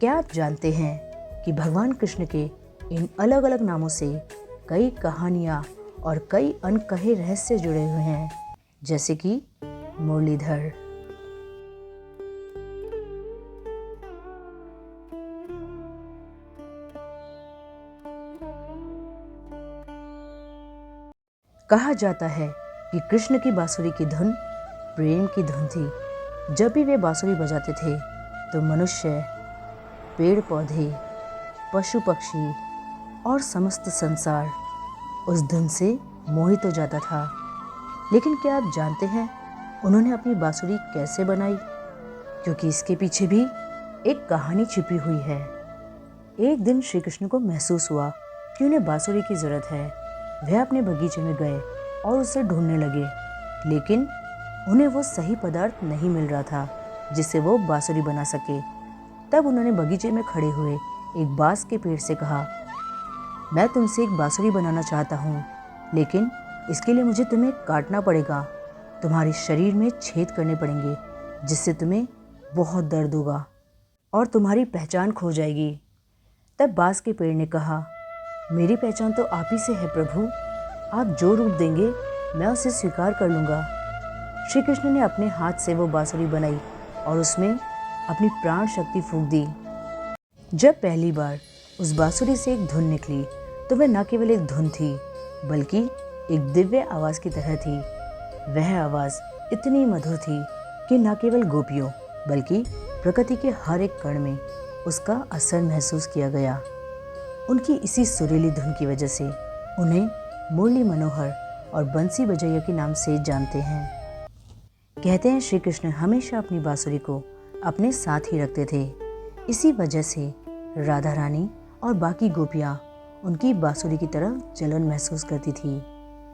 क्या आप जानते हैं कि भगवान कृष्ण के इन अलग अलग नामों से कई कहानियाँ और कई अनकहे रहस्य जुड़े हुए हैं, जैसे कि मुरलीधर। कहा जाता है कि कृष्ण की बांसुरी की धुन प्रेम की धुन थी। जब भी वे बांसुरी बजाते थे तो मनुष्य, पेड़ पौधे, पशु पक्षी और समस्त संसार उस धुन से मोहित हो जाता था। लेकिन क्या आप जानते हैं उन्होंने अपनी बांसुरी कैसे बनाई? क्योंकि इसके पीछे भी एक कहानी छिपी हुई है। एक दिन श्री कृष्ण को महसूस हुआ कि उन्हें बांसुरी की जरूरत है। वह अपने बगीचे में गए और उसे ढूंढने लगे, लेकिन उन्हें वो सही पदार्थ नहीं मिल रहा था जिससे वो बांसुरी बना सके। तब उन्होंने बगीचे में खड़े हुए एक बांस के पेड़ से कहा, मैं तुमसे एक बांसुरी बनाना चाहता हूँ, लेकिन इसके लिए मुझे तुम्हें काटना पड़ेगा। तुम्हारे शरीर में छेद करने पड़ेंगे जिससे तुम्हें बहुत दर्द होगा और तुम्हारी पहचान खो जाएगी। तब बांस के पेड़ ने कहा, मेरी पहचान तो आप ही से है प्रभु। आप जो रूप देंगे मैं उसे स्वीकार कर लूँगा। श्री कृष्ण ने अपने हाथ से वो बांसुरी बनाई और उसमें अपनी प्राण शक्ति फूंक दी। जब पहली बार उस बांसुरी से एक धुन निकली तो वह न केवल एक धुन थी बल्कि एक दिव्य आवाज़ की तरह थी। वह आवाज़ इतनी मधुर थी कि न केवल गोपियों बल्कि प्रकृति के हर एक कण में उसका असर महसूस किया गया। उनकी इसी सुरीली धुन की वजह से उन्हें मुरली मनोहर और बंसी बजैया के नाम से जानते हैं। कहते हैं श्री कृष्ण हमेशा अपनी बांसुरी को अपने साथ ही रखते थे। इसी वजह से राधा रानी और बाकी गोपियाँ उनकी बांसुरी की तरफ जलन महसूस करती थी।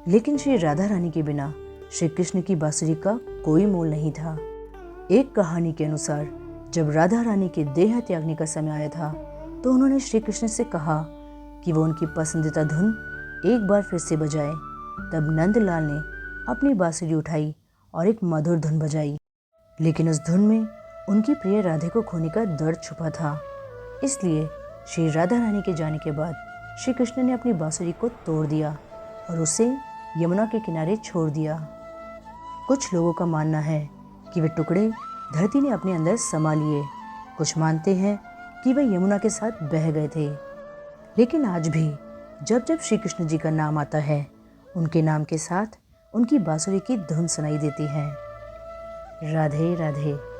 लेकिन श्री राधा रानी के बिना श्री कृष्ण की बांसुरी का कोई मोल नहीं था। एक कहानी के अनुसार जब राधा रानी के देह त्यागने का समय आया था तो उन्होंने श्री कृष्ण से कहा कि वो उनकी पसंदीदा धुन एक बार फिर से बजाए। तब नंदलाल ने अपनी बांसुरी उठाई और एक मधुर धुन बजाई, लेकिन उस धुन में उनकी प्रिय राधे को खोने का दर्द छुपा था। इसलिए श्री राधा रानी के जाने के बाद श्री कृष्ण ने अपनी बांसुरी को तोड़ दिया और उसे यमुना के किनारे छोड़ दिया। कुछ लोगों का मानना है कि वे टुकड़े धरती ने अपने अंदर समा लिए। कुछ मानते हैं कि वे यमुना के साथ बह गए थे। लेकिन आज भी जब जब श्री कृष्ण जी का नाम आता है, उनके नाम के साथ उनकी बांसुरी की धुन सुनाई देती है। राधे राधे।